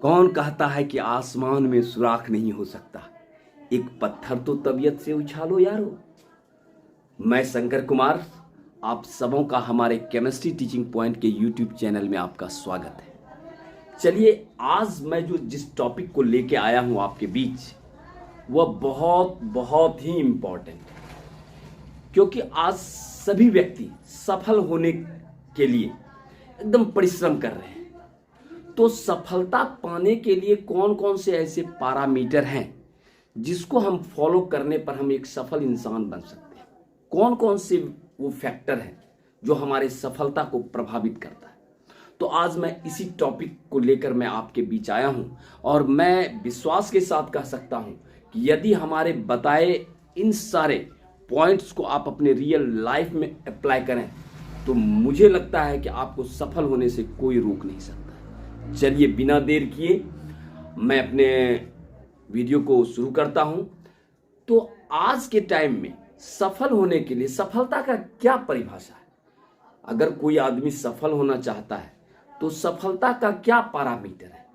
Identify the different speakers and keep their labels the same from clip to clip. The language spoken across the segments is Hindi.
Speaker 1: कौन कहता है कि आसमान में सुराख नहीं हो सकता। एक पत्थर तो तबीयत से उछालो यारो। मैं शंकर कुमार, आप सबों का हमारे केमिस्ट्री टीचिंग पॉइंट के यूट्यूब चैनल में आपका स्वागत है। चलिए, आज मैं जिस टॉपिक को लेके आया हूं आपके बीच, वह बहुत ही इम्पोर्टेंट है, क्योंकि आज सभी व्यक्ति सफल होने के लिए एकदम परिश्रम कर रहे हैं। तो सफलता पाने के लिए कौन कौन से ऐसे पैरामीटर हैं जिसको हम फॉलो करने पर हम एक सफल इंसान बन सकते हैं, कौन कौन से वो फैक्टर हैं जो हमारे सफलता को प्रभावित करता है। तो आज मैं इसी टॉपिक को लेकर मैं आपके बीच आया हूं और मैं विश्वास के साथ कह सकता हूं कि यदि हमारे बताए इन सारे पॉइंट्स को आप अपने रियल लाइफ में अप्लाई करें तो मुझे लगता है कि आपको सफल होने से कोई रोक नहीं सकता। चलिए, बिना देर किए मैं अपने वीडियो को शुरू करता हूं। तो आज के टाइम में सफल होने के लिए सफलता का क्या परिभाषा है? अगर कोई आदमी सफल होना चाहता है तो सफलता का क्या पैरामीटर है,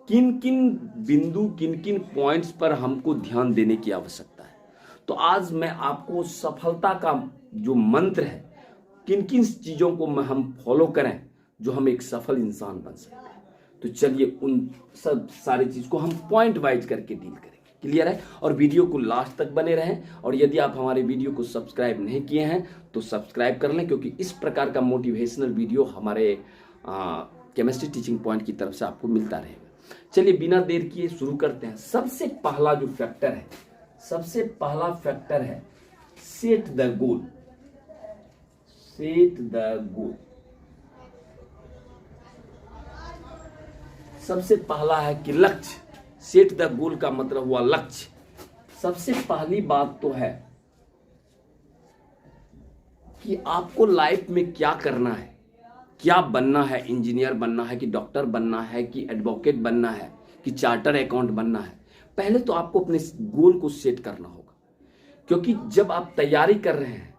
Speaker 1: किन किन बिंदु, किन किन पॉइंट्स पर हमको ध्यान देने की आवश्यकता है। तो आज मैं आपको सफलता का जो मंत्र है, किन किन चीज़ों को हम फॉलो करें जो हम एक सफल इंसान बन सकते हैं। तो चलिए, उन सब सारी चीज़ को हम पॉइंट वाइज करके डील करेंगे। क्लियर है? और वीडियो को लास्ट तक बने रहें। और यदि आप हमारे वीडियो को सब्सक्राइब नहीं किए हैं तो सब्सक्राइब कर लें, क्योंकि इस प्रकार का मोटिवेशनल वीडियो हमारे केमिस्ट्री टीचिंग पॉइंट की तरफ से आपको मिलता रहेगा। चलिए, बिना देर किए शुरू करते हैं। सबसे पहला जो फैक्टर है, सबसे पहला फैक्टर है set the goal. Set the goal सबसे पहला है कि लक्ष्य। सेट द गोल का मतलब हुआ लक्ष्य। सबसे पहली बात तो है कि आपको लाइफ में क्या करना है, क्या बनना है। इंजीनियर बनना है कि डॉक्टर बनना है कि एडवोकेट बनना है कि चार्टर अकाउंट बनना है। पहले तो आपको अपने गोल को सेट करना होगा, क्योंकि जब आप तैयारी कर रहे हैं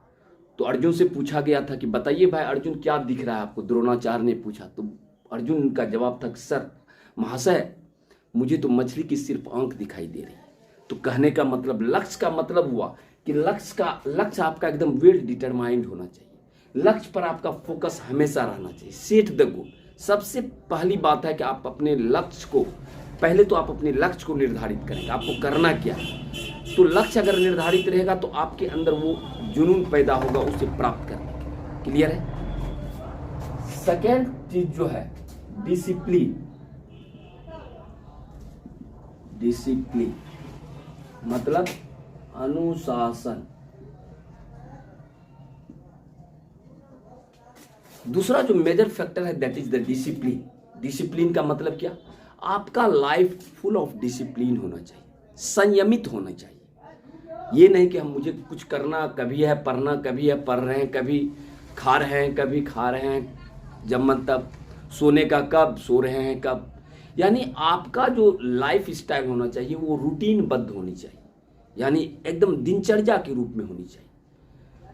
Speaker 1: तो अर्जुन से पूछा गया था कि बताइए भाई अर्जुन, क्या दिख रहा है आपको? द्रोणाचार्य ने पूछा तो अर्जुन का जवाब था, सर महाशय मुझे तो मछली की सिर्फ आंख दिखाई दे रही है। तो कहने का मतलब, लक्ष्य का मतलब हुआ कि लक्ष्य आपका एकदम वेल डिटरमाइंड होना चाहिए। लक्ष्य पर आपका फोकस हमेशा रहना चाहिए। Set the goal. सबसे पहली बात है कि आप अपने लक्ष्य को, पहले तो आप अपने लक्ष्य को निर्धारित करेंगे, आपको करना क्या है। तो लक्ष्य अगर निर्धारित रहेगा तो आपके अंदर वो जुनून पैदा होगा उसे प्राप्त करने का। क्लियर है? सेकेंड चीज जो है डिसिप्लिन। डिसिप्लिन मतलब अनुशासन। दूसरा जो मेजर फैक्टर है that is the discipline. Discipline का मतलब क्या? आपका लाइफ फुल ऑफ डिसिप्लिन होना चाहिए, संयमित होना चाहिए। ये नहीं कि हम मुझे कुछ करना, कभी है पढ़ना, कभी है पढ़ रहे हैं, कभी खा रहे हैं, कभी खा रहे हैं, जब मन तब। सोने का कब, सो रहे हैं कब। यानी आपका जो लाइफ स्टाइल होना चाहिए वो रूटीन बद्ध होनी चाहिए, यानी एकदम दिनचर्या के रूप में होनी चाहिए।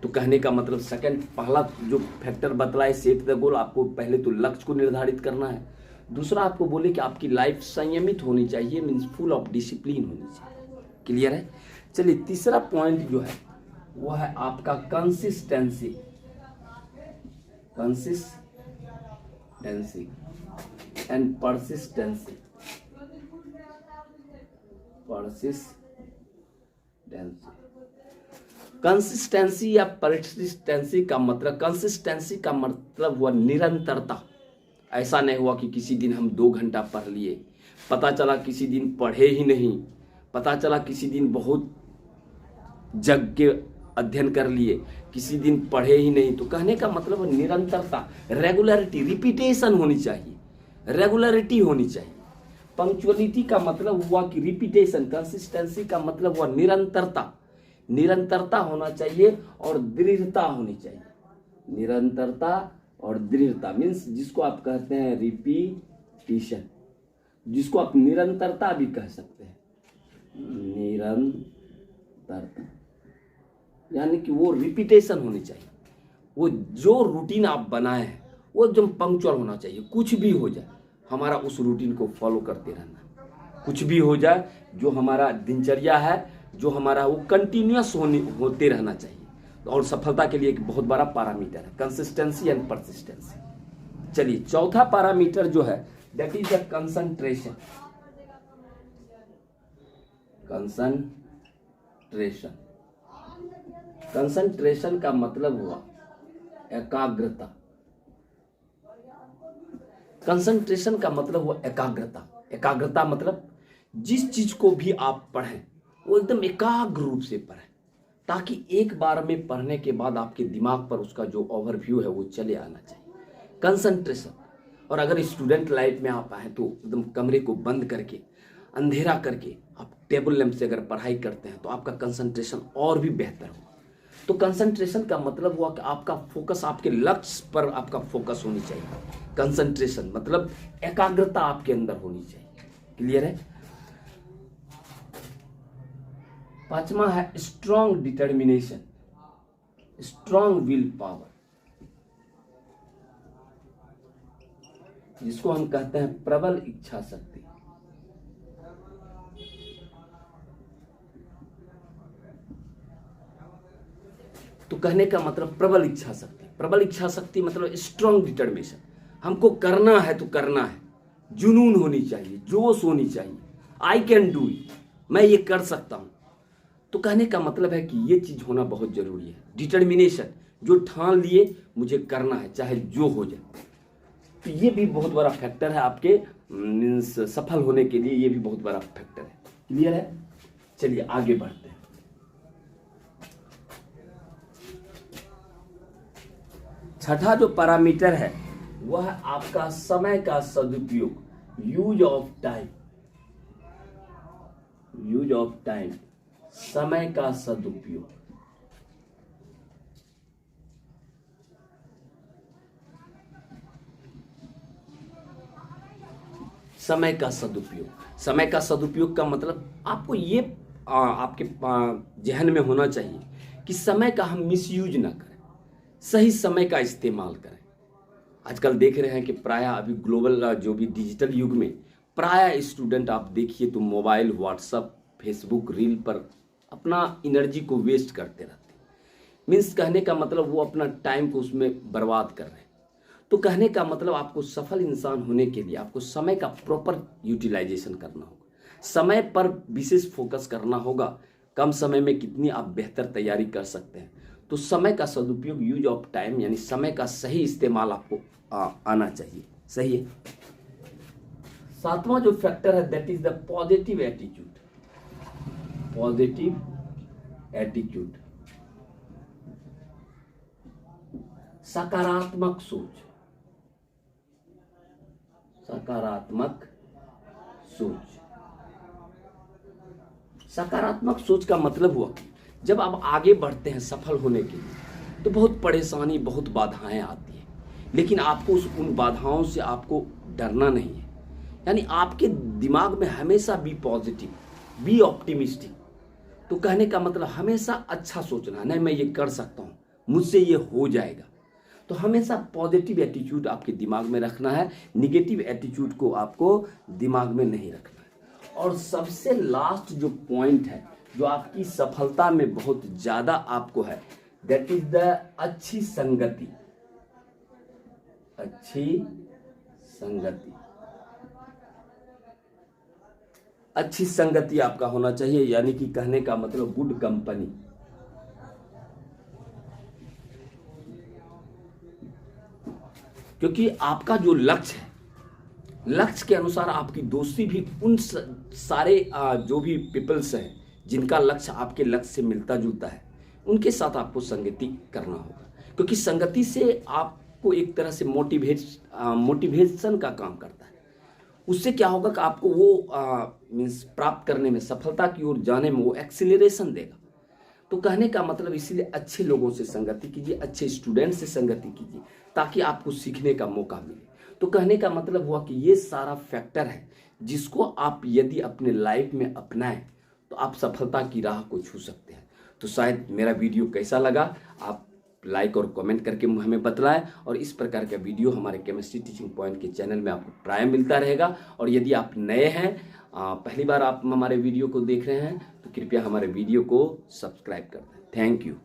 Speaker 1: तो कहने का मतलब सेकंड, पहला जो फैक्टर बतलाए सेट द गोल, आपको पहले तो लक्ष्य को निर्धारित करना है। दूसरा आपको बोले कि आपकी लाइफ संयमित होनी चाहिए, मीन्स फुल ऑफ डिसिप्लिन होनी चाहिए। क्लियर है? चलिए, तीसरा पॉइंट जो है वो है आपका consistency. Consistency and persistency. Consistency या परसिस्टेंसी का मतलब, कंसिस्टेंसी का मतलब हुआ निरंतरता। ऐसा नहीं हुआ कि किसी दिन हम 2 घंटा पढ़ लिए, पता चला किसी दिन पढ़े ही नहीं, पता चला किसी दिन बहुत जग के अध्ययन कर लिए, किसी दिन पढ़े ही नहीं। तो कहने का मतलब निरंतरता, रेगुलरिटी, रिपीटेशन होनी चाहिए, रेगुलरिटी होनी चाहिए। पंक्चुअलिटी का मतलब हुआ कि रिपीटेशन। कंसिस्टेंसी का मतलब हुआ निरंतरता। निरंतरता होना चाहिए और दृढ़ता होनी चाहिए। निरंतरता और दृढ़ता मीन्स जिसको आप कहते हैं रिपीटिशन, जिसको आप निरंतरता भी कह सकते हैं। निरंतरता यानी कि वो रिपीटेशन होनी चाहिए। वो जो रूटीन आप बनाए हैं वो एकदम पंक्चुअल होना चाहिए, कुछ भी हो जाए। हमारा उस रूटीन को फॉलो करते रहना। कुछ भी हो जाए, जो हमारा दिनचर्या है, जो हमारा वो कंटिन्यूअस होते रहना चाहिए। और सफलता के लिए एक बहुत बड़ा पैरामीटर है कंसिस्टेंसी एंड परसिस्टेंसी। चलिए चौथा पैरामीटर जो है that is the concentration. Concentration, concentration का मतलब हुआ एकाग्रता। कंसंट्रेशन का मतलब हुआ एकाग्रता। एकाग्रता मतलब जिस चीज को भी आप पढ़ें वो एकदम एकाग्र रूप से पढ़ें, ताकि एक बार में पढ़ने के बाद आपके दिमाग पर उसका जो ओवरव्यू है वो चले आना चाहिए। कंसंट्रेशन। और अगर स्टूडेंट लाइफ में आप आए तो एकदम कमरे को बंद करके, अंधेरा करके आप टेबल लैंप से अगर पढ़ाई करते हैं तो आपका कंसंट्रेशन और भी बेहतर होगा। तो कंसंट्रेशन का मतलब हुआ कि आपका फोकस, आपके लक्ष्य पर आपका फोकस होनी चाहिए। कंसंट्रेशन मतलब एकाग्रता आपके अंदर होनी चाहिए। क्लियर है? पांचवा है strong determination, strong will power, जिसको हम कहते हैं प्रबल इच्छा शक्ति। तो कहने का मतलब प्रबल इच्छा शक्ति। प्रबल इच्छा शक्ति मतलब स्ट्रॉन्ग डिटर्मिनेशन। हमको करना है तो करना है, जुनून होनी चाहिए, जोश होनी चाहिए। आई कैन डू इट, मैं ये कर सकता हूं। तो कहने का मतलब है कि ये चीज होना बहुत जरूरी है। डिटर्मिनेशन, जो ठान लिए मुझे करना है चाहे जो हो जाए। तो ये भी बहुत बड़ा फैक्टर है आपके मीन्स सफल होने के लिए, ये भी बहुत बड़ा फैक्टर है। क्लियर है? चलिए आगे बढ़ते हैं। छठा जो पैरामीटर है वह है आपका समय का सदुपयोग, use of time. Use of time, समय का सदुपयोग। समय का सदुपयोग, समय का सदुपयोग का मतलब आपको ये आपके जहन में होना चाहिए कि समय का हम मिसयूज ना करें, सही समय का इस्तेमाल करें। आजकल देख रहे हैं कि प्राय अभी ग्लोबल जो भी डिजिटल युग में प्राय स्टूडेंट आप देखिए तो मोबाइल, व्हाट्सएप, फेसबुक, रील पर अपना एनर्जी को वेस्ट करते रहते हैं। मीन्स कहने का मतलब वो अपना टाइम को उसमें बर्बाद कर रहे हैं। तो कहने का मतलब आपको सफल इंसान होने के लिए आपको समय का प्रॉपर यूटिलाइजेशन करना होगा, समय पर विशेष फोकस करना होगा। कम समय में कितनी आप बेहतर तैयारी कर सकते हैं। तो समय का सदुपयोग, यूज ऑफ टाइम, यानी समय का सही इस्तेमाल आपको आना चाहिए। सही है? सातवां जो फैक्टर है that is the positive attitude. Positive attitude, सकारात्मक सोच। सकारात्मक सोच, सकारात्मक सोच का मतलब हुआ जब आप आगे बढ़ते हैं सफल होने के लिए तो बहुत परेशानी, बहुत बाधाएं आती हैं, लेकिन आपको उन बाधाओं से आपको डरना नहीं है। यानी आपके दिमाग में हमेशा बी पॉजिटिव, बी ऑप्टिमिस्टिक। तो कहने का मतलब हमेशा अच्छा सोचना, नहीं मैं ये कर सकता हूँ, मुझसे ये हो जाएगा। तो हमेशा पॉजिटिव एटीट्यूड आपके दिमाग में रखना है, निगेटिव एटीट्यूड को आपको दिमाग में नहीं रखना है। और सबसे लास्ट जो पॉइंट है जो आपकी सफलता में बहुत ज्यादा आपको है दैट इज द अच्छी संगति। अच्छी संगति, अच्छी संगति आपका होना चाहिए, यानी कि कहने का मतलब गुड कंपनी। क्योंकि आपका जो लक्ष्य है, लक्ष्य के अनुसार आपकी दोस्ती भी उन सारे जो भी पीपल्स हैं जिनका लक्ष्य आपके लक्ष्य से मिलता जुलता है, उनके साथ आपको संगति करना होगा। क्योंकि संगति से आपको एक तरह से मोटिवेशन का काम करता है। उससे क्या होगा कि आपको वो मीन्स प्राप्त करने में, सफलता की ओर जाने में वो एक्सीलरेशन देगा। तो कहने का मतलब इसीलिए अच्छे लोगों से संगति कीजिए, अच्छे स्टूडेंट से संगति कीजिए, ताकि आपको सीखने का मौका मिले। तो कहने का मतलब हुआ कि ये सारा फैक्टर है जिसको आप यदि अपने लाइफ में अपनाएं तो आप सफलता की राह को छू सकते हैं। तो शायद मेरा वीडियो कैसा लगा आप लाइक और कमेंट करके हमें बतलाएं। और इस प्रकार का वीडियो हमारे केमिस्ट्री टीचिंग पॉइंट के चैनल में आपको प्राय मिलता रहेगा। और यदि आप नए हैं, पहली बार आप हमारे वीडियो को देख रहे हैं, तो कृपया हमारे वीडियो को सब्सक्राइब कर दें। Thank you.